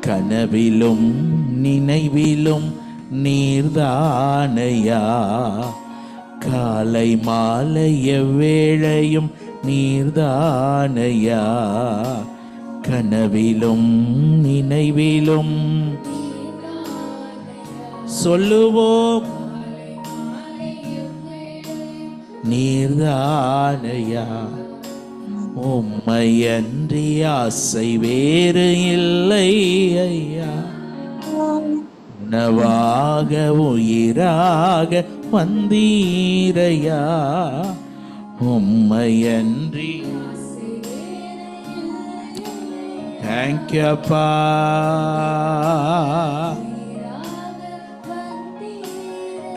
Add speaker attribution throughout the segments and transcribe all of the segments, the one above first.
Speaker 1: கனவிலும் நினைவிலும் நீர்தானையா, காலை மாலை எவ்வேளையும் நீர்தானையா, கனவிலும் நினைவிலும் சொல்லுவோம் நீர்தானையா, உம்மையன்றி ஆசை வேறு இல்லை ஐயா, உணவாக உயிராக வந்தீரையா, உம்மையன்றி தேங்க்யூப்பா.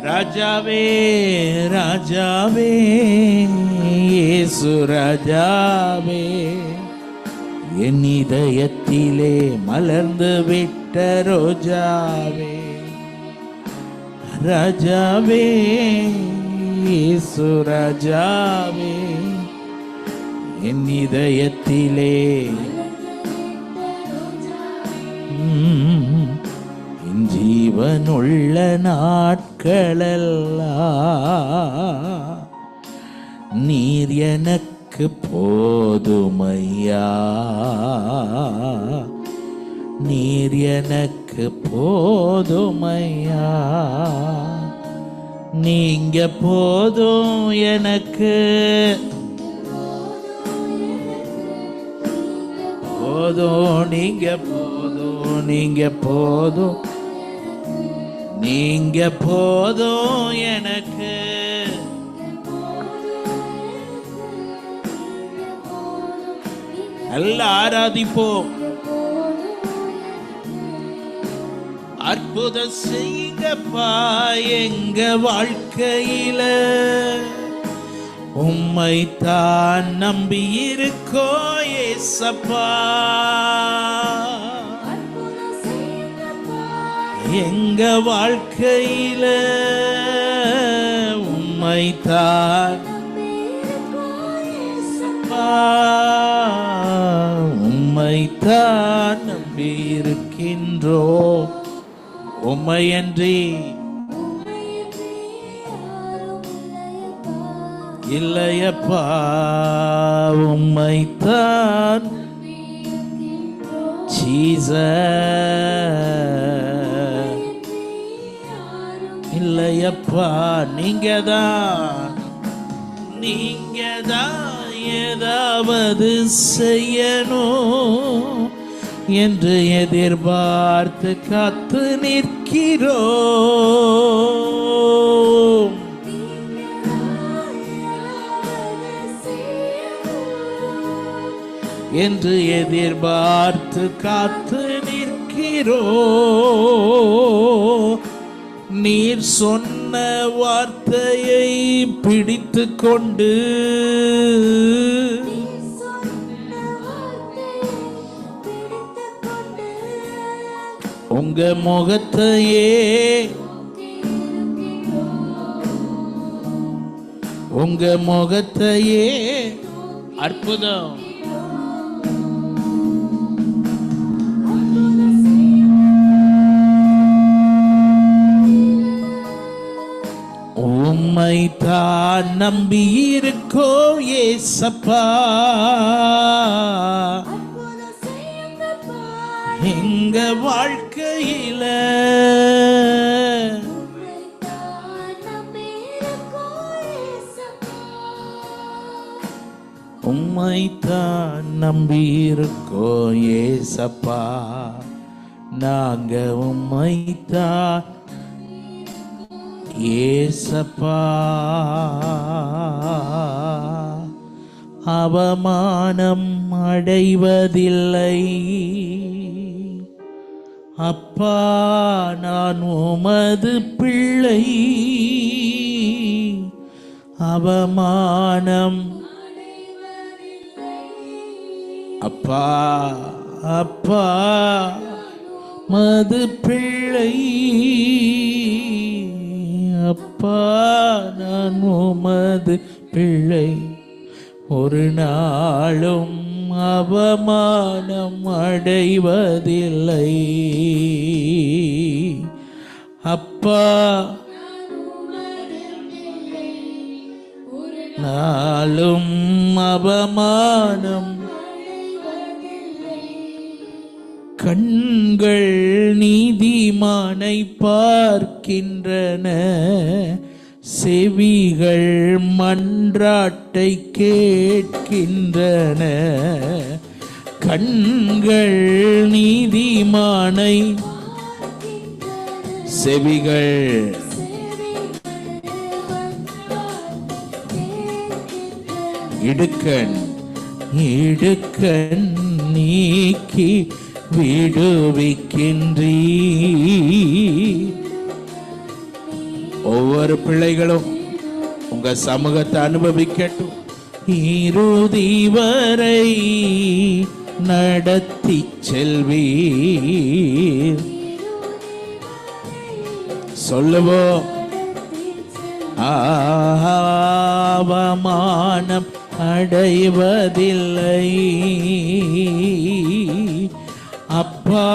Speaker 1: ராஜாவே ராஜாவே இயேசு ராஜாவே, என் இதயத்திலே மலர்ந்து விட்ட ரோஜாவே, ராஜாவே இயேசு ராஜாவே, என் இதயத்திலே என் ஜீவனுள்ள நாட்களெல்லாம் நீர் எனக்கு போதுமையா, நீர் எனக்கு போதுமையா, நீங்க போதும் எனக்கு, போதும் நீங்க போதும், நீங்க போதும், நீங்க போதும் எனக்கு. நல்லா ஆராதிப்போம். அற்புதம் செய்யுங்கப்பா எங்க வாழ்க்கையில, உம்மை தான் நம்பி இருக்கோ ஏசப்பா, எங்க வாழ்க்கையில உம்மை தான் உம்மை தான் நம்பி இருக்கின்றோம், உம்மையன்றி இல்லையப்பா, உம்மைத்தான் ஜீசஸ், இல்லையப்பா, நீங்கதான் ஏதாவது செய்யணும் என்று எதிர்பார்த்து காத்து நிற்கிறோம், என்று எதிர்பார்த்து காத்து நிற்கிறோம். நீர் சொன்ன வார்த்தையை பிடித்து கொண்டு உங்க முகத்தையே அற்புதம் உம்மைத்தான் நம்பி இருக்கோ ஏசப்பா, எங்க வாழ்க்கையில உம்மைத்தான் நம்பி இருக்கோ ஏசப்பா, நாங்க உம்மைத்தான் ஏசப்பா. அவமானம் அடைவதில்லை அப்பா, நான் உமது பிள்ளை, அவமானம் அப்பா அப்பா மது பிள்ளை, அப்பா நான் உமது பிள்ளை, ஒரு நாளும் அவமானம் அடைவதில்லை. அப்பா நாளும் அவமானம் கண்கள் நீதிமானை பார்க்கின்றன, செவிகள் மன்றாட்டை கேட்கின்றன. கண்கள் நீதிமானை, செவிகள் இடுக்கண் இடுக்கண் நீக்கி விடுவிக்கின்றீ. ஒவ்வொரு பிள்ளைகளும் உங்க சமூகத்தை அனுபவிக்கட்டும். இறுதி வரை நடத்தி செல்வீர். சொல்லுவோம். அவமானம் அடைவதில்லை. அப்பா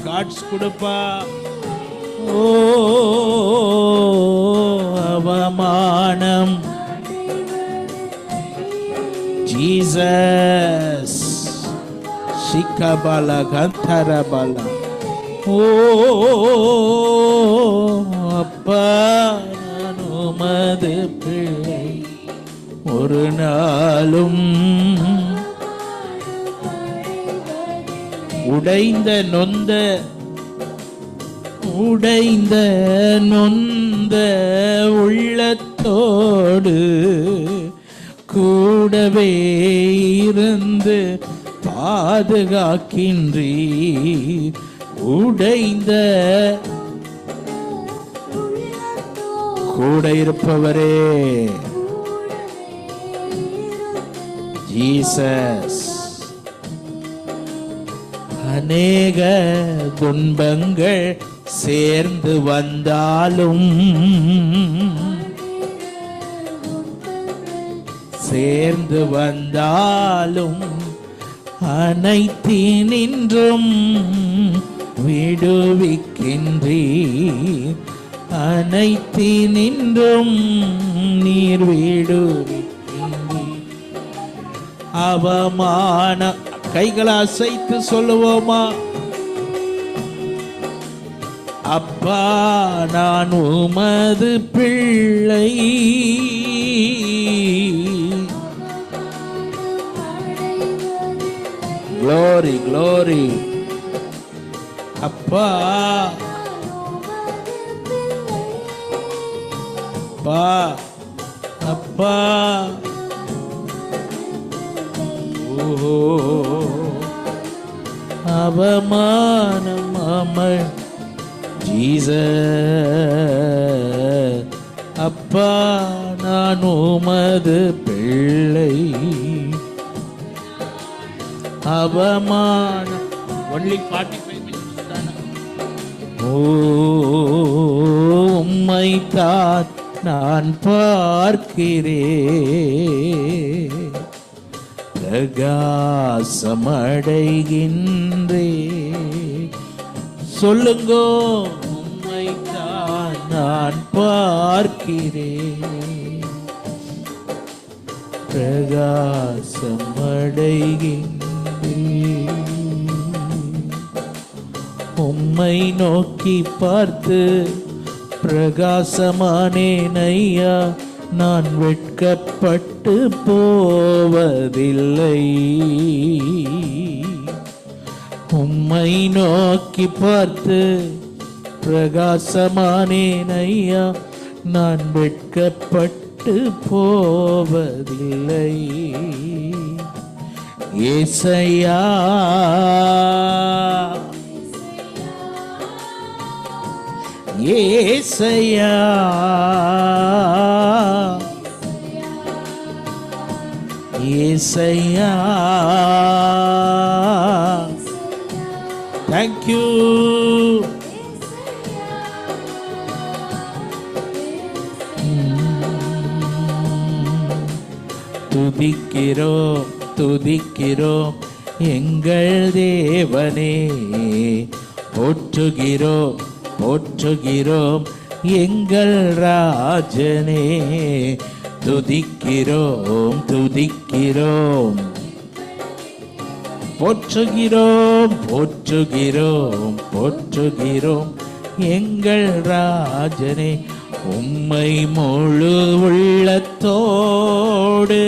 Speaker 1: காட்ஸ் கொடுப்பா. ஓ அவமானம் ஜீசஸ் சிக்கபல கந்தரபல. ஓ அப்பா நான் உமது பிள்ளை, ஒரு நாளும் உடைந்த நொந்த உள்ளத்தோடு கூடவே இருந்து பாதுகாக்கின்றீர். உடைந்த கூட இருப்பவரே ஜீசஸ். அநேக துன்பங்கள் சேர்ந்து வந்தாலும் அனைத்தினின்றும் விடுவிக்கின்றீர். அனைத்தினின்றும் நீர் விடுவிக்கின்றீர். அவமான கைகளை அசைத்து சொல்லுவோமா? அப்பா நான் உமது பிள்ளை, க்ளோரி க்ளோரி. அப்பா அப்பா அப்பா. ஓஹோ அவமானம் அமல் ஜீசஸ். அப்பா நான் உமது பிள்ளை. அவமானம் only 45 minutes தானா? உம்மைத்தான் நான் பார்க்கிறேன், பிரகாசமடைகின்றே. சொல்லுங்கோ. உம்மைத்தான் நான் பார்க்கிறேன், பிரகாசமடைகின்றே. உம்மை நோக்கி பார்த்து பிரகாசமானேன் ஐயா, நான் வெட்கப்பட்டு போவதில்லை. உம்மை நோக்கி பார்த்து பிரகாசமானேன் ஐயா, நான் வெட்கப்பட்டு போவதில்லை. ஏசையா ஏசையா ஏசையா. Thank you. துதிக்கிறோம் துதிக்கிறோம் எங்கள் தேவனே. போற்றுகிறோம் போற்றுகிறோம் எங்கள் ராஜனே. துதிக்கிறோம் துதிக்கிறோம் போற்றுகிறோம் போற்றுகிறோம் போற்றுகிறோம் எங்கள் ராஜனே. உம்மை முழு உள்ளத்தோடு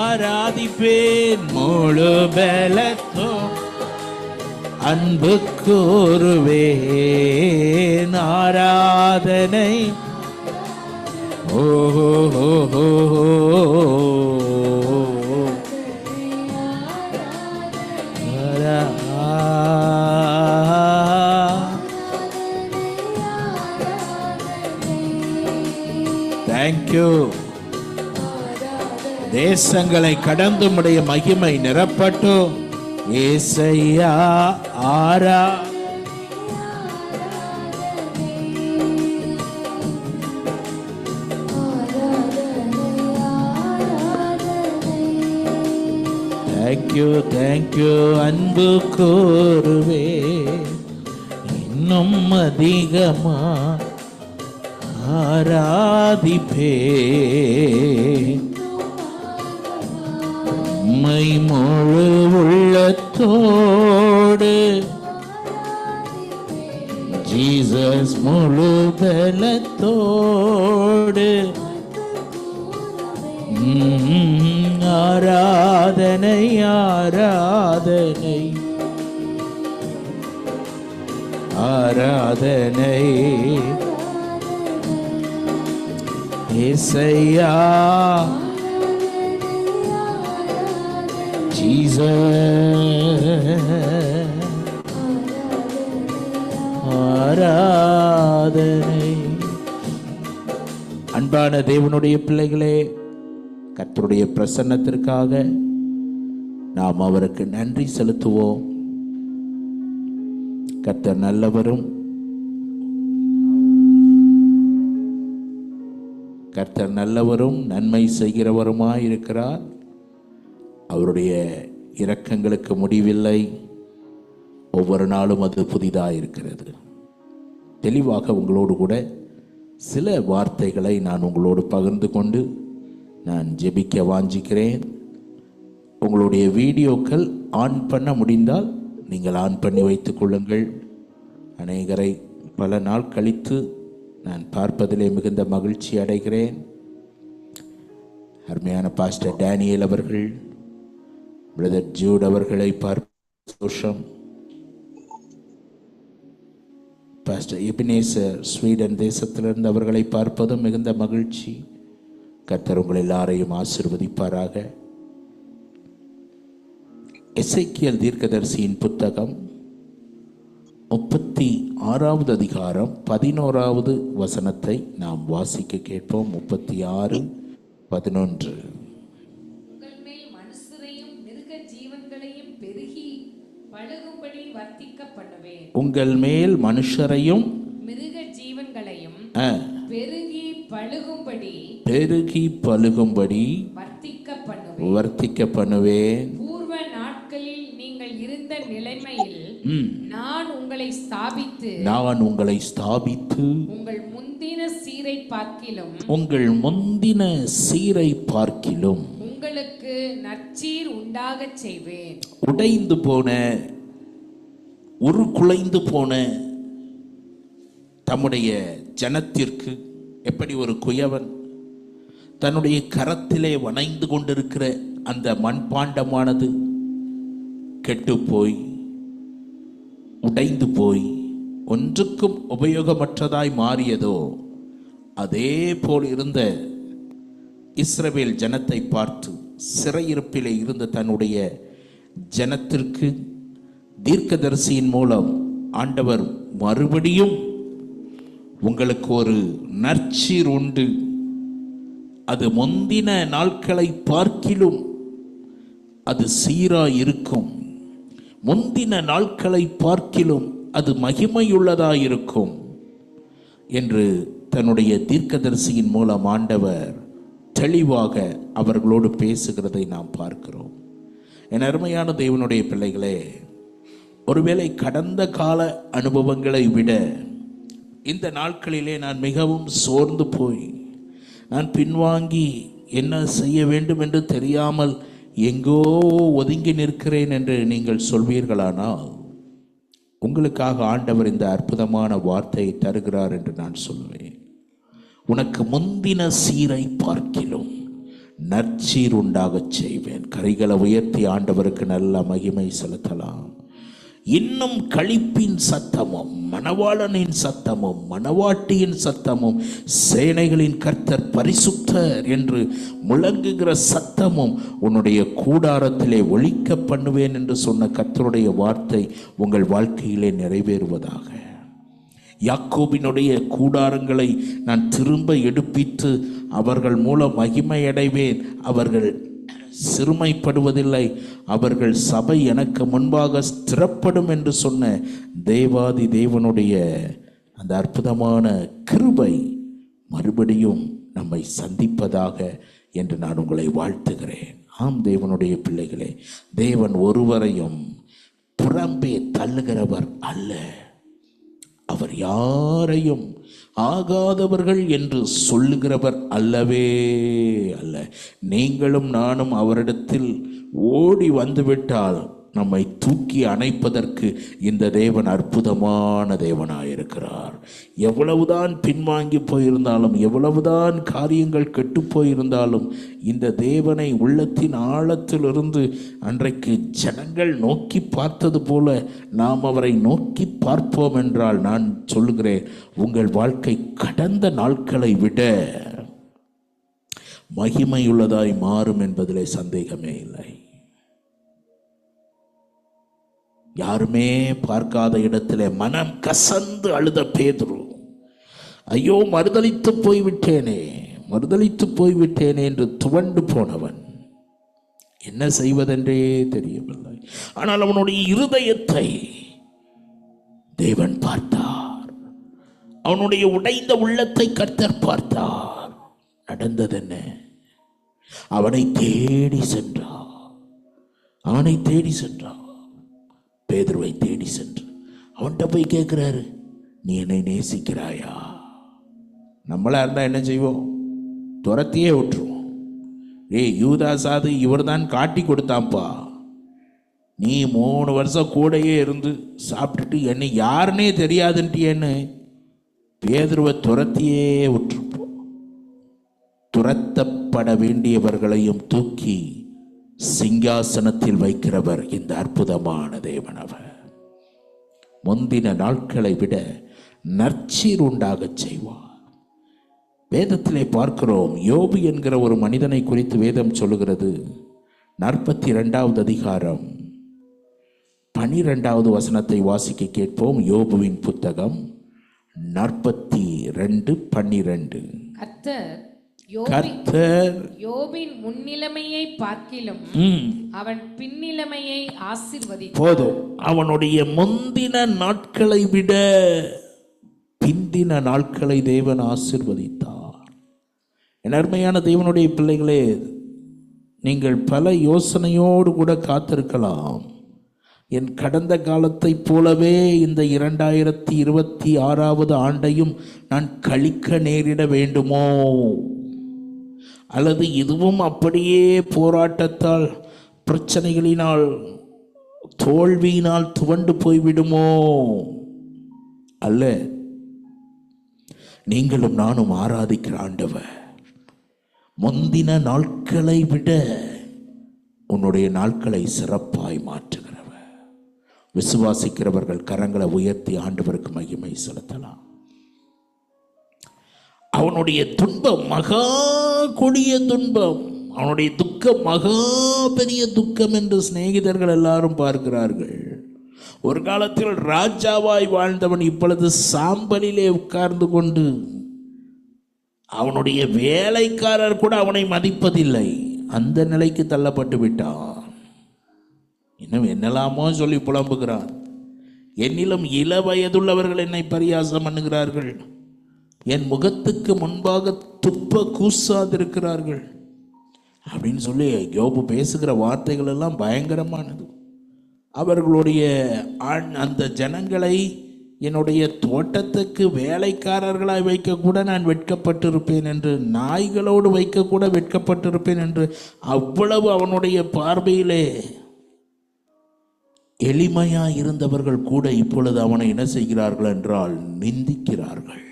Speaker 1: ஆராதிப்பேன், முழு பலத்தோ அன்பு கூறுவேன் ஆராதனை. ஓஹோ தேங்க்யூ. தேசங்களை கடந்து உம்முடைய மகிமை நிரப்பட்டும். ஏசையா ஆரா தேங்க்யூ தேங்க்யூ அன்பு கூறுவே இன்னும் அதிகமா ஆராதிப்பே. உம்மை முழு உள்ளத்தோடு ஜீசஸ் முழு பலத்தோடு ஆராதனை ஆராதனை ஆராதனை. ஏசையா ஆராதனை. அன்பான தேவனுடைய பிள்ளைகளே, கர்த்தருடைய பிரசன்னத்திற்காக நாம் அவருக்கு நன்றி செலுத்துவோம். கர்த்தர் நல்லவரும் கர்த்தர் நல்லவரும் நன்மை செய்கிறவருமாயிருக்கிறார். அவருடைய இரக்கங்களுக்கு முடிவில்லை. ஒவ்வொரு நாளும் அது புதிதாக இருக்கிறது. தெளிவாக உங்களோடு கூட சில வார்த்தைகளை நான் உங்களோடு பகிர்ந்து கொண்டு நான் ஜெபிக்க வாஞ்சிக்கிறேன். உங்களுடைய வீடியோக்கள் ஆன் பண்ண முடிந்தால் நீங்கள் ஆன் பண்ணி வைத்துக் கொள்ளுங்கள். அநேகரை பல நாள் கழித்து நான் பார்ப்பதிலே மிகுந்த மகிழ்ச்சி அடைகிறேன். அருமையான பாஸ்டர் டேனியல் அவர்கள், பிரதர் ஜூட் அவர்களை பார்ப்ப சந்தோஷம். பாஸ்டர் எபினேசர் ஸ்வீடன் தேசத்திலிருந்து அவர்களை பார்ப்பதும் மிகுந்த மகிழ்ச்சி. கர்த்தர் உங்கள் எல்லாரையும் ஆசீர்வதிப்பாராக. எசேக்கியேல் தீர்க்கதரிசியின் புத்தகம் 36வது அதிகாரம் 11வது வசனத்தை நாம் வாசிக்க கேட்போம். 36:11. உங்கள் மேல் மனுஷரையும் மிருக ஜீவன்களையும் பெருகி பழுகும்படி வர்த்திக்க பண்ணுவேன்.
Speaker 2: பூர்வ நாட்களில் நீங்கள் இருந்த நிலைமையில் நான் உங்களை ஸ்தாபித்து உங்கள் முந்தின சீரை பார்க்கிலும் உங்களுக்கு நற்சீர் உண்டாகச் செய்வேன்.
Speaker 1: உடைந்து போன உருக்குலைந்து போன தம்முடைய ஜனத்திற்கு எப்படி ஒரு குயவன் தன்னுடைய கரத்திலே வணைந்து கொண்டிருக்கிற அந்த மண்பாண்டமானது கெட்டுப்போய் உடைந்து போய் ஒன்றுக்கும் உபயோகமற்றதாய் மாறியதோ, அதே போல் இருந்த இஸ்ரவேல் ஜனத்தை பார்த்து சிறையிருப்பிலே இருந்த தன்னுடைய ஜனத்திற்கு தீர்க்கதரிசியின் மூலம் ஆண்டவர் மறுபடியும் உங்களுக்கு ஒரு நற்சீர் உண்டு, அது முந்தின நாட்களை பார்க்கிலும் அது சீராய் இருக்கும், முந்தின நாட்களை பார்க்கிலும் அது மகிமையுள்ளதாயிருக்கும் என்று தன்னுடைய தீர்க்கதரிசியின் மூலம் ஆண்டவர் தெளிவாக அவர்களோடு பேசுகிறதை நாம் பார்க்கிறோம். என் அருமையான தேவனுடைய பிள்ளைகளே, ஒருவேளை கடந்த கால அனுபவங்களை விட இந்த நாட்களிலே நான் மிகவும் சோர்ந்து போய் நான் பின்வாங்கி என்ன செய்ய வேண்டும் என்று தெரியாமல் எங்கோ ஒதுங்கி நிற்கிறேன் என்று நீங்கள் சொல்வீர்களானால், உங்களுக்காக ஆண்டவர் இந்த அற்புதமான வார்த்தையை தருகிறார் என்று நான் சொல்வேன். உனக்கு முந்தின சீரை பார்க்கிலும் நற்சீர் உண்டாகச் செய்வேன். கரைகளை உயர்த்தி ஆண்டவருக்கு நல்ல மகிமை செலுத்தலாம். இன்னும் களிப்பின் சத்தமும் மணவாளனின் சத்தமும் மணவாட்டியின் சத்தமும் சேனைகளின் கர்த்தர் பரிசுத்தர் என்று முழங்குகிற சத்தமும் உன்னுடைய கூடாரத்திலே ஒலிக்க பண்ணுவேன் என்று சொன்ன கர்த்தருடைய வார்த்தை உங்கள் வாழ்க்கையிலே நிறைவேறுவதாக. யாக்கோபினுடைய கூடாரங்களை நான் திரும்ப எடுப்பித்து அவர்கள் மூலம் மகிமையடைவேன். அவர்கள் சிறுமைப்படுவதில்லை, அவர்கள் சபை எனக்கு முன்பாக ஸ்திரப்படும் என்று சொன்ன தேவாதி தேவனுடைய அந்த அற்புதமான கிருபை மறுபடியும் நம்மை சந்திப்பதாக என்று நான் உங்களை வாழ்த்துகிறேன். ஆம் தேவனுடைய பிள்ளைகளே, தேவன் ஒருவரையும் புறம்பே தள்ளுகிறவர் அல்ல. அவர் யாரையும் ஆகாதவர்கள் என்று சொல்லுகிறவர் அல்லவே அல்ல. நீங்களும் நானும் அவரிடத்தில் ஓடி வந்துவிட்டால் நம்மை தூக்கி அணைப்பதற்கு இந்த தேவன் அற்புதமான தேவனாயிருக்கிறார். எவ்வளவுதான் பின்வாங்கி போயிருந்தாலும், எவ்வளவுதான் காரியங்கள் கெட்டு போயிருந்தாலும், இந்த தேவனை உள்ளத்தின் ஆழத்திலிருந்து அன்றைக்கு ஜனங்கள் நோக்கி பார்த்தது போல நாம் அவரை நோக்கி பார்ப்போம் என்றால், நான் சொல்லுகிறேன், உங்கள் வாழ்க்கை கடந்த நாட்களை விட மகிமையுள்ளதாய் மாறும் என்பதிலே சந்தேகமே இல்லை. யாருமே பார்க்காத இடத்திலே மனம் கசந்து அழுத பேதுரு, ஐயோ மறுதலித்து போய்விட்டேனே என்று துவண்டு போனவன் என்ன செய்வதென்றே தெரியவில்லை. ஆனால் அவனுடைய இருதயத்தை தேவன் பார்த்தார். அவனுடைய உடைந்த உள்ளத்தை கர்த்தர் பார்த்தார். நடந்தது என்ன? அவனை தேடி சென்றார். பேதுருவை தேடி சென்று அவன்கிட்ட போய் கேட்கிறாரு, நீ என்னை நேசிக்கிறாயா? நம்மளா இருந்தா என்ன செய்வோம்? துரத்தியே விட்டுருவோம். யூதாசாது இவர் தான் காட்டி கொடுத்தான்ப்பா, நீ 3 வருஷம் கூடையே இருந்து சாப்பிட்டுட்டு என்னை யாருன்னே தெரியாதுன்ட்டியன்னு பேதுருவை துரத்தியே விட்டுருப்போம். துரத்தப்பட வேண்டியவர்களையும் தூக்கி சிங்காசனத்தில் வைக்கிறவர் இந்த அற்புதமான தேவனவர். முந்தின நாட்களை விட நற்சீர் உண்டாகச் செய்வார். வேதத்திலே பார்க்கிறோம், யோபு என்கிற ஒரு மனிதனை குறித்து வேதம் சொல்லுகிறது. 42வது அதிகாரம் 12வது வசனத்தை வாசிக்க கேட்போம். யோபுவின் புத்தகம் 42:12. கர்த்தர்
Speaker 2: யோபின் முன்னிலைமையை பார்க்கிலும் அவன் பின்னிலைமையை ஆசீர்வதித்தார்.
Speaker 1: போதும், அவனுடைய முந்தின நாட்களை விட பிந்தின நாட்களை தேவன் ஆசீர்வதித்தார். என் அருமையான தேவனுடைய பிள்ளைகளே, நீங்கள் பல யோசனையோடு கூட காத்திருக்கலாம். என் கடந்த காலத்தை போலவே இந்த 2026வது ஆண்டையும் நான் கழிக்க நேரிட வேண்டுமோ, அல்லது இதுவும் அப்படியே போராட்டத்தால், பிரச்சனைகளினால், தோல்வியினால் துவண்டு போய்விடுமோ? அல்ல, நீங்களும் நானும் ஆராதிக்கிற ஆண்டவர் முந்தின நாட்களை விட உன்னுடைய நாட்களை சிறப்பாய் மாற்றுகிறவர். விசுவாசிக்கிறவர்கள் கரங்களை உயர்த்தி ஆண்டவருக்கு மகிமை செலுத்தலாம். அவனுடைய துன்பம் மகா கொடிய துன்பம், அவனுடைய துக்கம் மகா பெரிய துக்கம் என்று சிநேகிதர்கள் எல்லாரும் பார்க்கிறார்கள். ஒரு காலத்தில் ராஜாவாய் வாழ்ந்தவன் இப்பொழுது சாம்பலிலே உட்கார்ந்து கொண்டு அவனுடைய வேலைக்காரர் கூட அவனை மதிப்பதில்லை. அந்த நிலைக்கு தள்ளப்பட்டு விட்டான். இன்னும் என்னெல்லாமோ சொல்லி புலம்புகிறான். என்னிலும் இள வயதுள்ளவர்கள் என்னை பரியாசம் பண்ணுகிறார்கள். என் முகத்துக்கு முன்பாக துப்ப கூசாதிருக்கிறார்கள் அப்படின்னு சொல்லி யோபு பேசுகிற வார்த்தைகள் எல்லாம் பயங்கரமானது. அவர்களுடைய அந்த ஜனங்களை என்னுடைய தோட்டத்துக்கு வேலைக்காரர்களாய் வைக்கக்கூட நான் வெட்கப்பட்டிருப்பேன் என்று, நாய்களோடு வைக்கக்கூட வெட்கப்பட்டிருப்பேன் என்று, அவ்வளவு அவனுடைய பார்வையிலே எளிமையாய் இருந்தவர்கள் கூட இப்பொழுது அவனை என்ன செய்கிறார்கள் என்றால் நிந்திக்கிறார்கள்.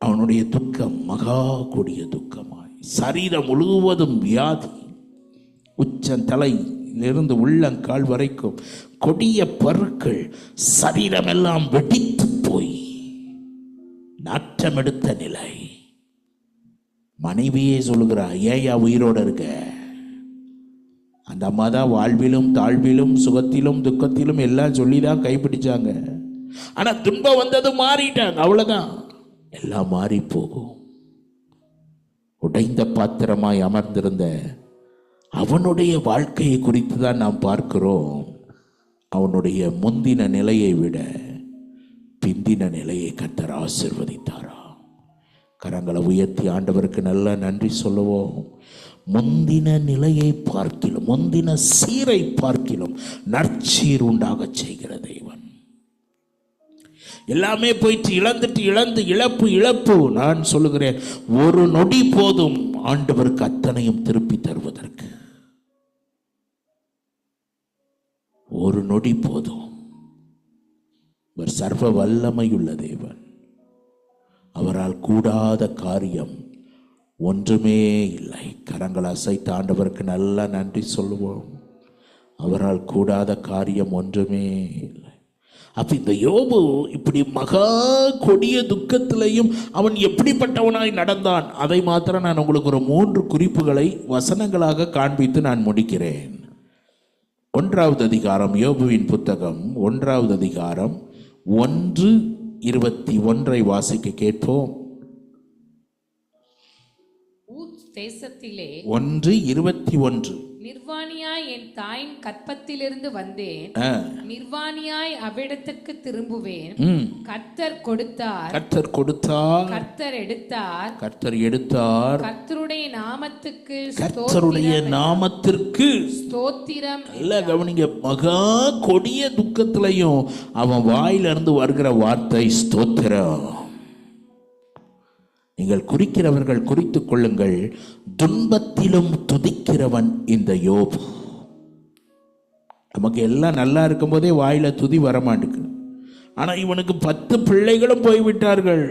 Speaker 1: அவனுடைய துக்கம் மகா கொடிய துக்கமாய், சரீரம் முழுவதும் வியாதி, உச்சந்தலையிலிருந்து உள்ளங்கால் வரைக்கும் கொடிய பருக்கள், சரீரமெல்லாம் வெடித்து போய் நாற்றமெடுத்த நிலை. மனைவியே சொல்லுகிறா, ஏயா உயிரோட இருக்க? அந்த அம்மா தான் வாழ்விலும் தாழ்விலும் சுகத்திலும் துக்கத்திலும் எல்லாம் சொல்லிதான் கைப்பிடிச்சாங்க. ஆனா துன்பம் வந்தது மாறிட்டாங்க, அவ்வளவுதான். எல்லாம் மாறி போகும். உடைந்த பாத்திரமாய் அமர்ந்திருந்த அவனுடைய வாழ்க்கையை குறித்து தான் நாம் பார்க்கிறோம். அவனுடைய முந்தின நிலையை விட பிந்தின நிலையை கர்த்தர் ஆசீர்வதித்தாரா. கரங்களை உயர்த்தி ஆண்டவருக்கு நல்லா நன்றி சொல்லுவோம். முந்தின நிலையை பார்க்கிலும், முந்தின சீரை பார்க்கிலும் நற்சீர் உண்டாக செய்கிற தேவன். எல்லாமே போயிட்டு இழந்து இழப்பு. நான் சொல்லுகிறேன், ஒரு நொடி போதும் ஆண்டவருக்கு அத்தனையும் திருப்பி தருவதற்கு. ஒரு நொடி போதும். அவர் சர்வ வல்லமையுள்ள தேவன். அவரால் கூடாத காரியம் ஒன்றுமே இல்லை. கரங்களை அசைத்து ஆண்டவருக்கு நல்லா நன்றி சொல்லுவோம். அவரால் கூடாத காரியம் ஒன்றுமே இல்லை. அப்ப இந்த யோபு இப்படி மகா கொடிய துக்கத்திலையும் அவன் எப்படிப்பட்டவனாய் நடந்தான், அதை மாத்திரம் நான் உங்களுக்கு ஒரு 3 குறிப்புகளை வசனங்களாக காண்பித்து நான் முடிக்கிறேன். 1வது அதிகாரம், யோபுவின் புத்தகம் 1வது அதிகாரம் 1:21 வாசிக்க கேட்போம்.
Speaker 2: தேசத்திலே
Speaker 1: 1:21.
Speaker 2: நிர்வாணியாய் என் தாயின் கற்பத்திலிருந்து வந்தேன், நிர்வாணியாய் அவ்விடத்துக்கு திரும்புவேன். கர்த்தர் கொடுத்தார், கர்த்தர் எடுத்தார், கர்த்தருடைய நாமத்துக்கு ஸ்தோத்திரம்.
Speaker 1: இல்ல கவனிங்க, மகா கொடிய துக்கத்திலையும் அவன் வாயிலிருந்து வருகிற வார்த்தை ஸ்தோத்திரம். நீங்கள் குறிக்கிறவர்கள் குறித்துக் கொள்ளுங்கள், துன்பத்திலும் துதிக்கிறவன் இந்த யோபு. நமக்கு எல்லாம் நல்லா இருக்கும் போதே வாயில துதி வரமாட்டுக்கு. ஆனா இவனுக்கு 10 பிள்ளைகளும் போய்விட்டார்கள்.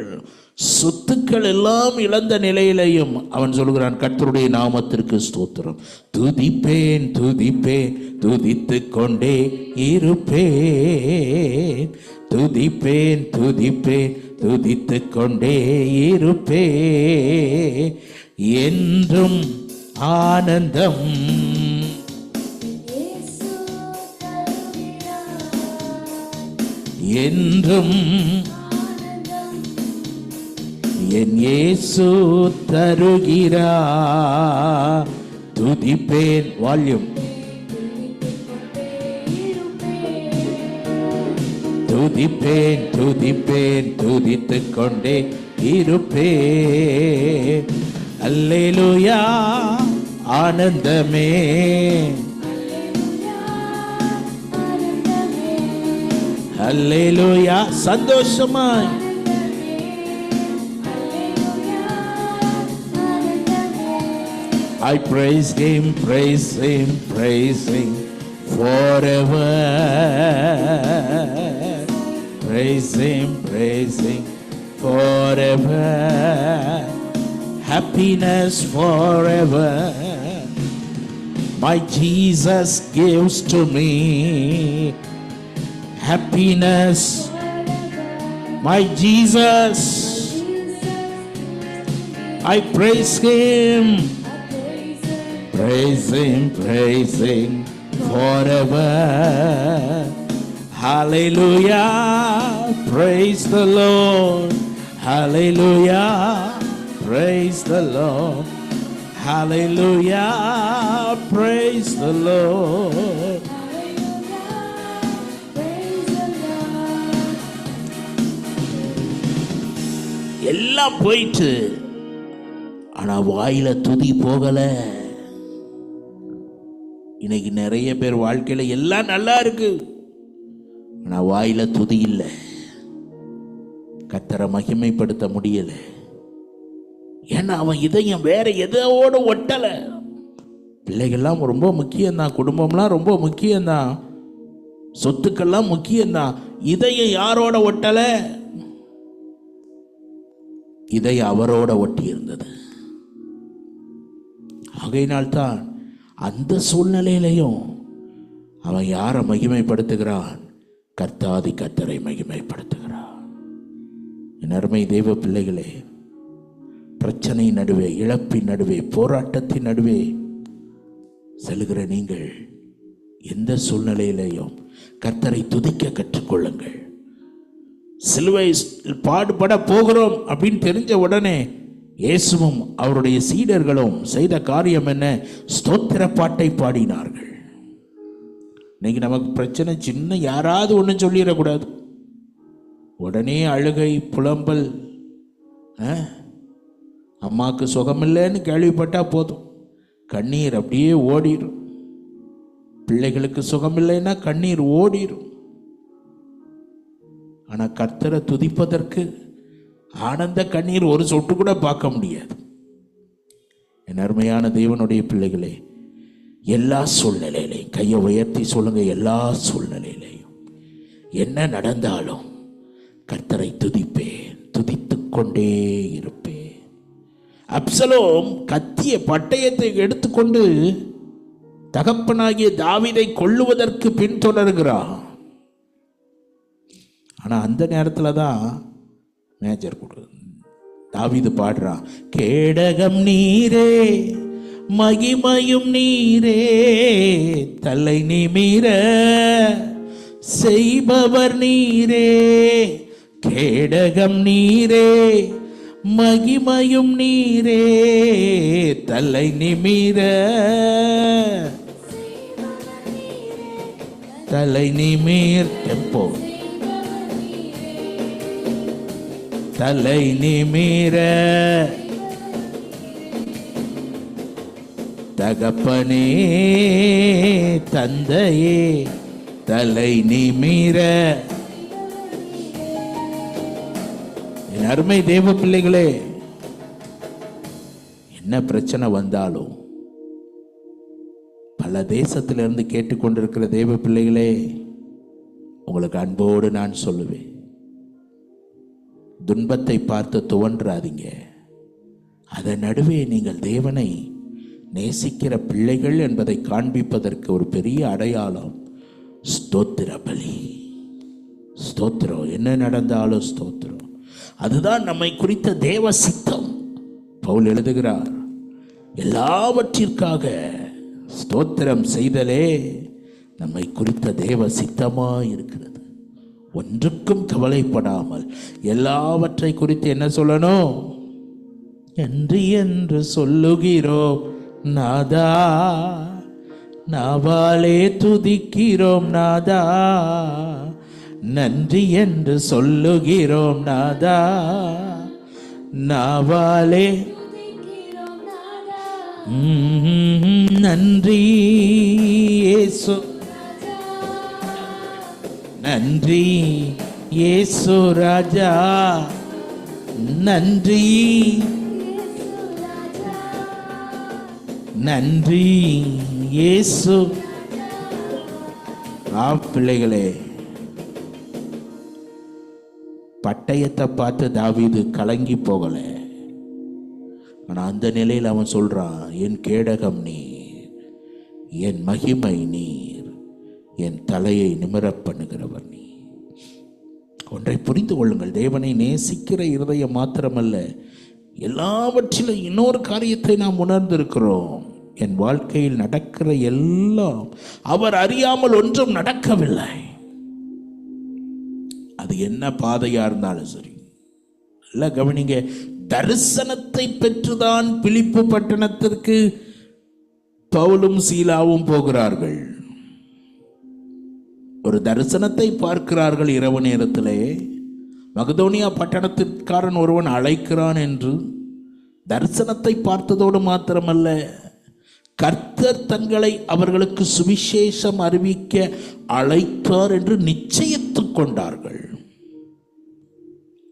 Speaker 1: சொத்துக்கள் எல்லாம் இழந்த நிலையிலையும் அவன் சொல்கிறான், கர்த்தருடைய நாமத்திற்கு ஸ்தோத்திரம். துதிப்பேன் துதிப்பேன் துதித்துக் கொண்டே இருப்பேன், துதிப்பேன் துதிப்பேன் துதித்துக் கொண்டே இருப்பே, என்றும் ஆனந்தம் என்றும் என் இயேசு தருகிறார். துதிப்பேன், வால்யூம். துதிப்பேன் துதிப்பேன் துதித்துக் கொண்டே இருப்பேன். அல்லேலூயா, ஆனந்தமே, அல்லேலூயா, சந்தோஷமாய். I praise him, praise him, praise him forever. Praise him forever. Happiness forever. My Jesus gives to me happiness. My Jesus, I praise him. Praise him forever. Hallelujah, praise the Lord. Hallelujah, praise the Lord. Hallelujah, praise the Lord. எல்லாம் போயிட்டு, ஆனா வாயில துதி போகல. இன்னைக்கு நிறைய பேர் வாழ்க்கையில எல்லாம் நல்லா இருக்கு, ஆனா வாயில துதி இல்லை. கர்த்தரை மகிமைப்படுத்த முடியல. ஏன்னா அவன் இதயம் வேற எதோட ஒட்டல. பிள்ளைகள்லாம் ரொம்ப முக்கியம்தான், குடும்பம்லாம் ரொம்ப முக்கியம்தான், சொத்துக்கள்லாம் முக்கியம்தான். இதயம் யாரோட ஒட்டல? இதயம் அவரோட ஒட்டி இருந்தது. ஆகையினால்தான் அந்த சூழ்நிலையிலையும் அவன் யாரை மகிமைப்படுத்துகிறான்? கர்த்தாதி கர்த்தரை மகிமைப்படுத்துகிறான். என் அருமை தேவ பிள்ளைகளே, பிரச்சனை நடுவே, இழப்பின் நடுவே, போராட்டத்தின் நடுவே செல்கிற நீங்கள் எந்த சூழ்நிலையிலையும் கர்த்தரை துதிக்க கற்றுக்கொள்ளுங்கள். சிலுவை பாடுபட போகிறோம் அப்படின்னு தெரிஞ்ச உடனே இயேசுவும் அவருடைய சீடர்களும் செய்த காரியம் என்ன? ஸ்தோத்திர பாட்டை பாடினார்கள். இன்னைக்கு நமக்கு பிரச்சனை சின்ன யாராவது ஒன்று சொல்லிடக்கூடாது, உடனே அழுகை, புலம்பல். அம்மாவுக்கு சுகமில்லைன்னு கேள்விப்பட்டா போதும், கண்ணீர் அப்படியே ஓடிடும். பிள்ளைகளுக்கு சுகமில்லைன்னா கண்ணீர் ஓடிடும். ஆனா கர்த்தரை துதிப்பதற்கு ஆனந்த கண்ணீர் ஒரு சொட்டு கூட பார்க்க முடியாது. என் அருமையான தேவனுடைய பிள்ளைகளே, எல்லா சூழ்நிலையிலையும் கையை உயர்த்தி சொல்லுங்க, எல்லா சூழ்நிலையிலையும் என்ன நடந்தாலும் கர்த்தரை துதிப்பேன், துதித்துக் கொண்டே இருப்பேன். அப்சலோம் கத்திய பட்டயத்தை எடுத்துக்கொண்டு தகப்பனாகிய தாவீதை கொல்லுவதற்கு பின்தொடர்கிறான். ஆனா அந்த நேரத்தில் தான் மேஜர் தாவீது பாடுறான், கேடகம் நீரே, மகிமையும் நீரே, தலை நிமிர செய்பவர் நீரே, கேடகம் நீரே, மகிமையும் நீரே, தலை நிமிர, தலை நிமிர், டெம்போ, தலை நிமிர, தகப்பனே தந்தையே தலை நிமிர. என் அருமை தேவ பிள்ளைகளே, என்ன பிரச்சனை வந்தாலும் பல தேசத்திலிருந்து கேட்டுக்கொண்டிருக்கிற தேவ பிள்ளைகளே, உங்களுக்கு அன்போடு நான் சொல்லுவேன், துன்பத்தை பார்த்து துவன்றாதீங்க. அதன் நடுவே நீங்கள் தேவனை நேசிக்கிற பிள்ளைகள் என்பதை காண்பிப்பதற்கு ஒரு பெரிய அடையாளம் ஸ்தோத்திர பலி. ஸ்தோத்திரம், என்ன நடந்தாலும் ஸ்தோத்திரம். அதுதான் நம்மை குறித்த தேவ சித்தம். பவுல் எழுதுகிறார், எல்லாவற்றிற்காக ஸ்தோத்திரம் செய்தலே நம்மை குறித்த தேவ சித்தமா இருக்கிறது. ஒன்றுக்கும் கவலைப்படாமல் எல்லாவற்றை குறித்து என்ன சொல்லணும்? நன்றி என்று சொல்லுகிறோம் நாதா, நாவாலே துதிக்கிறோம் நாதா, நன்றி என்று சொல்லுகிறோம் நாதா, நாவாலே நன்றி இயேசு, நன்றி இயேசு ராஜா, நன்றி நன்றி இயேசு. பிள்ளைகளே, பட்டயத்தை பார்த்து தாவீது கலங்கி போகல. ஆனா அந்த நிலையில் அவன் சொல்றான், என் கேடகம் நீர், என் மகிமை நீர், என் தலையை நிமிரப் பண்ணுகிறவர் நீ. ஒன்றை புரிந்து கொள்ளுங்கள், தேவனை நேசிக்கிற இருதயம் மாத்திரமல்ல, எல்லாவற்றிலும் இன்னொரு காரியத்தை நாம் உணர்ந்திருக்கிறோம். என் வாழ்க்கையில் நடக்கிற எல்லாம் அவர் அறியாமல் ஒன்றும் நடக்கவில்லை. அது என்ன பாதையா இருந்தாலும் சரி. நல்ல கவனிங்க, தரிசனத்தை பெற்றுதான் பிலிப்பு பட்டணத்திற்கு பவுலும் சீலாவும் போகிறார்கள். ஒரு தரிசனத்தை பார்க்கிறார்கள் இரவு நேரத்திலே. மகதோனியா பட்டணத்திற்காரன் ஒருவன் அழைக்கிறான் என்று தரிசனத்தை பார்த்ததோடு மாத்திரமல்ல, கர்த்தர் தங்களை அவர்களுக்கு சுவிசேஷம் அறிவிக்க அழைத்தார் என்று நிச்சயித்துக் கொண்டார்கள்.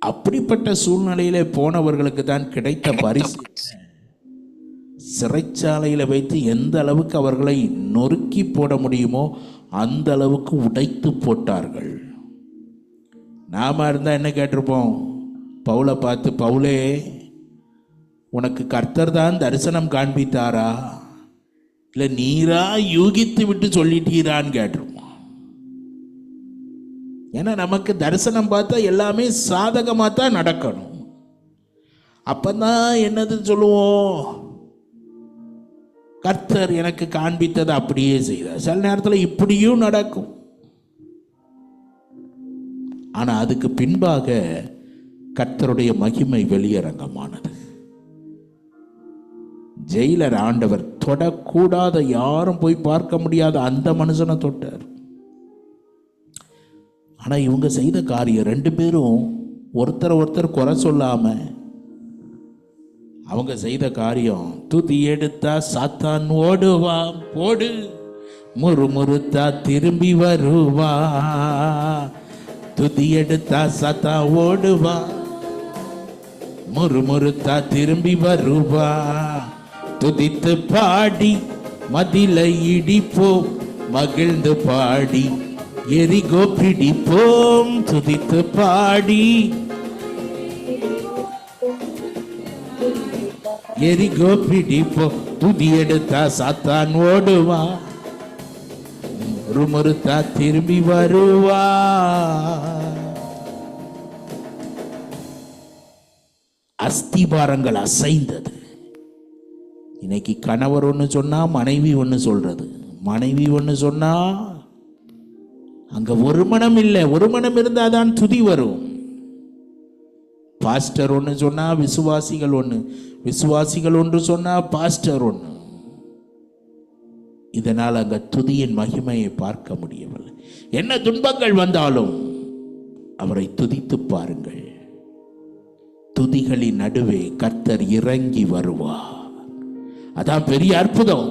Speaker 1: அப்படிப்பட்ட சூழ்நிலையிலே போனவர்களுக்கு தான் கிடைத்த பரிசு சிறைச்சாலையில் வைத்து எந்த அளவுக்கு அவர்களை நொறுக்கி போட முடியுமோ அந்த அளவுக்கு உடைத்து போட்டார்கள். நாம இருந்தால் என்ன கேட்டிருப்போம்? பவுலை பார்த்து, பவுலே உனக்கு கர்த்தர் தான் தரிசனம் காண்பித்தாரா, இல்லை நீரா யூகித்து விட்டு சொல்லிட்டீரான்னு கேட்டிருப்போம். ஏன்னா நமக்கு தரிசனம் பார்த்தா எல்லாமே சாதகமாக தான் நடக்கணும். அப்பதான் என்னது சொல்லுவோம், கர்த்தர் எனக்கு காண்பித்ததை அப்படியே செய்தார். சில நேரத்தில் இப்படியும் நடக்கும். ஆனா அதுக்கு பின்பாக கர்த்தருடைய மகிமை வெளியரங்கமானது. ஜெயிலர் ஆண்டவர் தொடக்கூடாத, யாரும் போய் பார்க்க முடியாத அந்த மனுஷனை தொட்டார். ஆனா இவங்க செய்த காரியம், ரெண்டு பேரும் ஒருத்தர் குறை சொல்லாம அவங்க செய்த காரியம், துதி எடுத்தா சாத்தான் ஓடுவா, போடு முறுமுறுத்தா திரும்பி வருவா, துதி எடுத்தா சாத்தா ஓடுவா, முறுமுறுத்தா திரும்பி வருவா, துதித்து பாடி மதிலை இடிப்போம், மகிழ்ந்து பாடி எரிகோ பிடிப்போம், துதித்து பாடி எரிகோ பிடிப்போம், துதி எடுத்தா சாத்தான் ஓடுவா, முறுமுறுத்தா திரும்பி வருவா. அஸ்திபாரங்கள் அசைந்தது. இன்னைக்கு கணவர் ஒன்று சொன்னா மனைவி ஒன்று சொல்றது, மனைவி ஒன்று சொன்னா அங்க ஒரு மனம் இல்லை. ஒரு மனம் இருந்தாதான் துதி வரும். பாஸ்டர் ஒன்று சொன்னா விசுவாசிகள் ஒன்று, விசுவாசிகள் ஒன்று சொன்னா பாஸ்டர் ஒன்று. இதனால் அங்க துதியின் மகிமையை பார்க்க முடியவில்லை. என்ன துன்பங்கள் வந்தாலும் அவரை துதித்து பாருங்கள். துதிகளின் நடுவே கர்த்தர் இறங்கி வருவார். அதான் பெரிய அற்புதம்.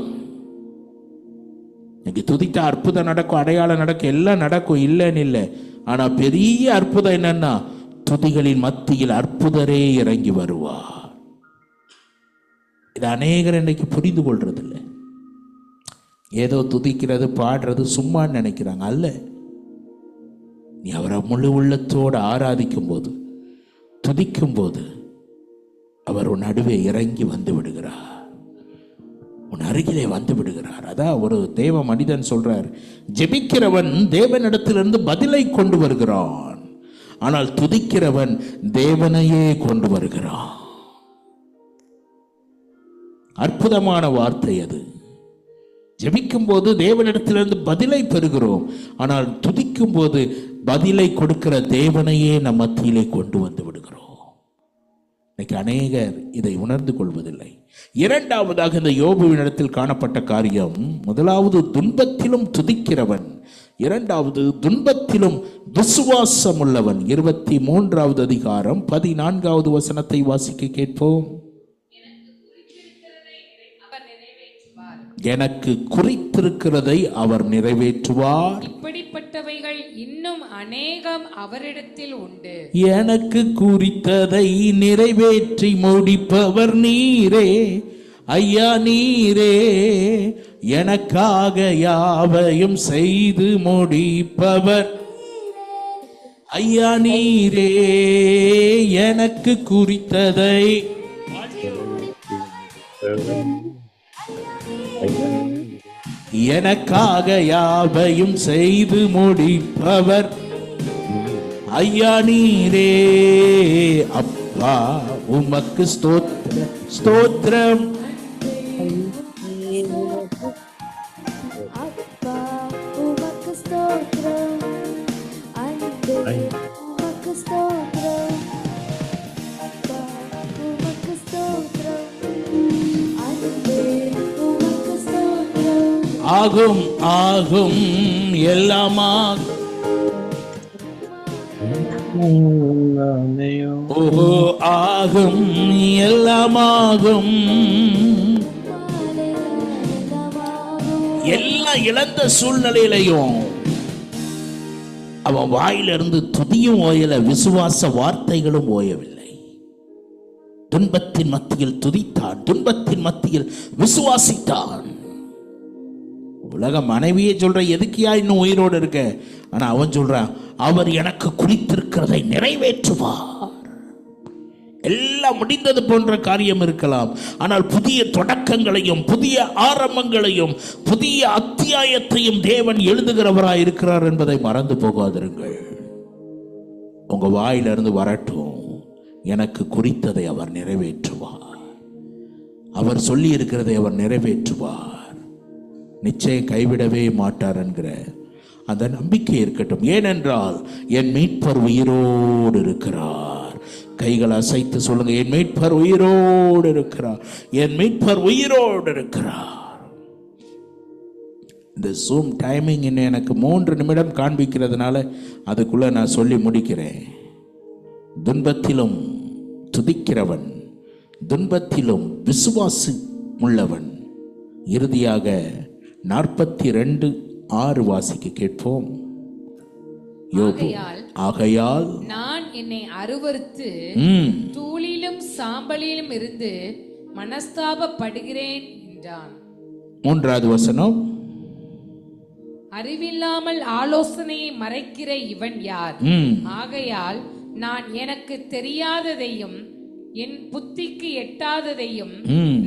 Speaker 1: இன்னைக்கு துதித்தா அற்புதம் நடக்கும், அடையாளம் நடக்கும், எல்லாம் நடக்கும், இல்லைன்னு இல்லை. ஆனா பெரிய அற்புதம் என்னன்னா, துதிகளின் மத்தியில் அற்புதரே இறங்கி வருவார். இது அநேகர் இன்னைக்கு புரிந்து கொள்றது இல்லை. ஏதோ துதிக்கிறது பாடுறது சும்மா நினைக்கிறாங்க. அல்ல, நீ அவரை முழு உள்ளத்தோடு ஆராதிக்கும் போது, துதிக்கும் போது அவர் உன் நடுவே இறங்கி வந்து விடுகிறார், உன் அருகிலே வந்து விடுகிறார். அதான் ஒரு தேவ மனிதன் சொல்றார், ஜெபிக்கிறவன் தேவனிடத்திலிருந்து பதிலை கொண்டு வருகிறான், ஆனால் துதிக்கிறவன் தேவனையே கொண்டு வருகிறான். அற்புதமான வார்த்தை அது. ஜெபிக்கும் போது தேவனிடத்திலிருந்து பதிலை பெறுகிறோம், ஆனால் துதிக்கும் போது பதிலை கொடுக்கிற தேவனையே நம் மத்தியிலே கொண்டு வந்து விடுகிறோம். இன்னைக்கு அநேகர் இதை உணர்ந்து கொள்வதில்லை. இரண்டாவதாக இந்த யோபுவினிடத்தில் காணப்பட்ட காரியம், முதலாவது துன்பத்திலும் துதிக்கிறவன், இரண்டாவது துன்பத்திலும் விசுவாசம் உள்ளவன். 23வது அதிகாரம் 14வது வசனத்தை வாசிக்க கேட்போம். எனக்கு குறித்திருக்கிறதை அவர் நிறைவேற்றுவார்,
Speaker 2: இப்படிப்பட்டவைகள் இன்னும் அநேகம் அவரிடத்தில் உண்டு.
Speaker 1: எனக்கு குறித்ததை நிறைவேற்றி முடிப்பவர் நீரே, ஐயா நீரே, எனக்காக யாவையும் செய்து முடிப்பவர் ஐயா நீரே, எனக்கு குறித்ததை எனக்காக யாவையும் செய்து முடிப்பவர் ஐயா நீரே. அப்பா உமக்கு ஸ்தோத்திரம், ஸ்தோத்திரம். ஆகும் ஆகும் எல்லாமா ஓ ஆகும் எல்லாமாகும். எல்லாம் இழந்த சூழ்நிலையிலையும் அவன் வாயிலிருந்து துதியும் ஓயல, விசுவாச வார்த்தைகளும் ஓயவில்லை. துன்பத்தின் மத்தியில் துதித்தான், துன்பத்தின் மத்தியில் விசுவாசித்தான். உலக மனைவியே சொல்ற, எதுக்கியா இன்னும் உயிரோடு இருக்க? ஆனா அவன் சொல்றான், அவர் எனக்கு குறித்திருக்கிறதை நிறைவேற்றுவார். எல்லாம் முடிந்தது போன்ற காரியம் இருக்கலாம், ஆனால் புதிய தொடக்கங்களையும் புதிய ஆரம்பங்களையும் புதிய அத்தியாயத்தையும் தேவன் எழுதுகிறவராய் இருக்கிறார் என்பதை மறந்து போகாதிருங்கள். உங்க வாயிலிருந்து வரட்டும், எனக்கு குறித்ததை அவர் நிறைவேற்றுவார். அவர் சொல்லி இருக்கிறதை அவர் நிறைவேற்றுவார். நிச்சயம் கைவிடவே மாட்டார் என்கிற அந்த நம்பிக்கை இருக்கட்டும். ஏனென்றால் என் மீட்பர் உயிரோடு இருக்கிறார். கைகளை அசைத்து சொல்லுங்க, என் மீட்பர் உயிரோடு இருக்கிறார், என் மீட்பர் உயிரோடு இருக்கிறார். இந்த ஜூம் டைமிங் இன்னும் எனக்கு 3 நிமிடம் காண்பிக்கிறதுனால அதுக்குள்ள நான் சொல்லி முடிக்கிறேன். துன்பத்திலும் துதிக்கிறவன், துன்பத்திலும் விசுவாசி உள்ளவன். இறுதியாக 42:6 வாசிக்க கேட்போம். ஆகையால்
Speaker 2: நான் என்னை அருவருத்து தூளிலும் சாம்பலிலும் இருந்து மனஸ்தாபப்படுகிறேன் என்றான்.
Speaker 1: 3வது வசனம்,
Speaker 2: அறிவில்லாமல் ஆலோசனையை மறைக்கிற இவன் யார்? ஆகையால் நான் எனக்கு தெரியாததையும் என் புத்திக்கு எட்டாததையும்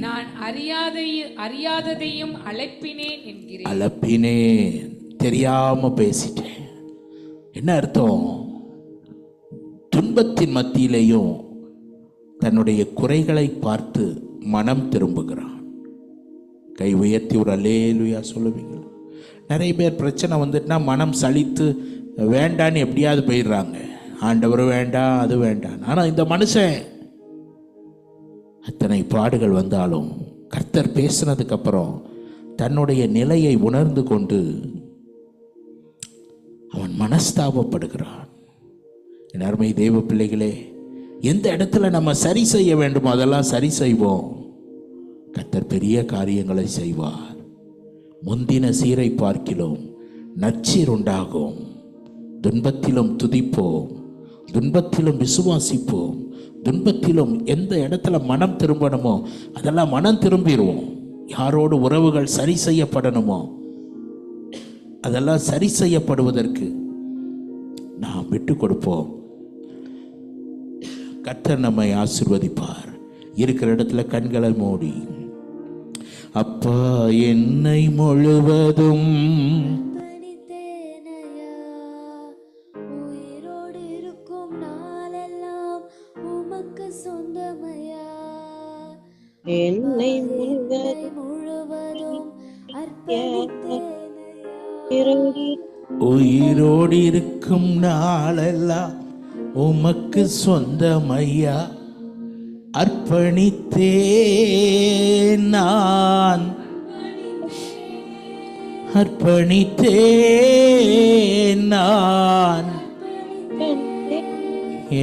Speaker 2: நான் அறியாததையும் அழைப்பினேன் என்கிறேன்.
Speaker 1: அழைப்பினேன், தெரியாம பேசிட்டேன். என்ன அர்த்தம்? துன்பத்தின் மத்தியிலேயும் தன்னுடைய குறைகளை பார்த்து மனம் திரும்புகிறான். கை உயர்த்தி ஒரு அல்லேலூயா சொல்லுவீங்க. நிறைய பேர் பிரச்சனை வந்துட்டுனா மனம் சலித்து வேண்டான்னு எப்படியாவது போயிடுறாங்க. ஆண்டவர் வேண்டாம், அது வேண்டாம். ஆனால் இந்த மனுஷன் அத்தனை பாடுகள் வந்தாலும் கர்த்தர் பேசினதுக்கு அப்புறம் தன்னுடைய நிலையை உணர்ந்து கொண்டு அவன் மனஸ்தாபப்படுகிறான். என் அருமை தேவ பிள்ளைகளே, எந்த இடத்துல நம்ம சரி செய்ய வேண்டுமோ அதெல்லாம் சரி செய்வோம். கர்த்தர் பெரிய காரியங்களை செய்வார். முந்தின சீரை பார்க்கிலும் நற்சீர் உண்டாகும். துன்பத்திலும் துதிப்போம், துன்பத்திலும் விசுவாசிப்போம், துன்பத்திலும் எந்த இடத்துல மனம் திரும்பணுமோ அதெல்லாம் மனம் திரும்பிடுவோம். யாரோடு உறவுகள் சரி செய்யப்படணுமோ அதெல்லாம் சரி செய்யப்படுவதற்கு நாம் விட்டு கொடுப்போம். கர்த்தர் நம்மை ஆசீர்வதிப்பார். இருக்கிற இடத்துல கண்களை மூடி, அப்பா என்னை முழுவதும்
Speaker 3: என்னை
Speaker 1: உயிரோடு இருக்கும் நாளெல்லாம் உமக்கு சொந்தமையா அர்ப்பணித்தேன். நான் அர்ப்பணித்தேன். நான்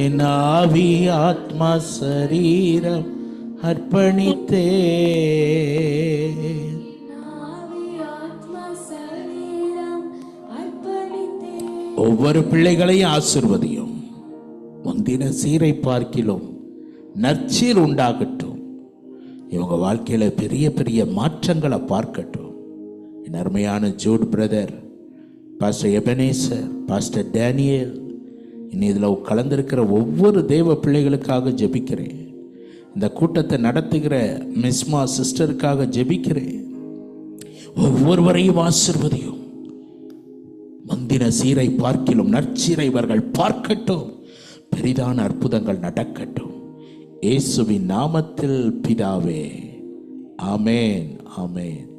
Speaker 1: என் ஆவி ஆத்மா சரீரம் அர்ப்பணித்தேன். ஒவ்வொரு பிள்ளைகளையும் ஆசீர்வதியும். முந்தின சீரை பார்க்கிலும் நற்சீர் உண்டாகட்டும். இவங்க வாழ்க்கையில பெரிய பெரிய மாற்றங்களை பார்க்கட்டும். என் அருமையான Jude brother, pastor Ebenezer, pastor Daniel, இன்னும் இதில் கலந்திருக்கிற ஒவ்வொரு தேவ பிள்ளைகளுக்காக ஜெபிக்கிறேன். இந்த கூட்டத்தை நடத்துகிற மிஸ்மா சிஸ்டருக்காக ஜெபிக்கிறேன். ஒவ்வொருவரையும் ஆசீர்வதியும். முந்தின சீரை பார்க்கிலும் நற்சீரை இவர்கள் பார்க்கட்டும். பெரிதான அற்புதங்கள் நடக்கட்டும். இயேசுவின் நாமத்தில் பிதாவே, ஆமேன், ஆமேன்.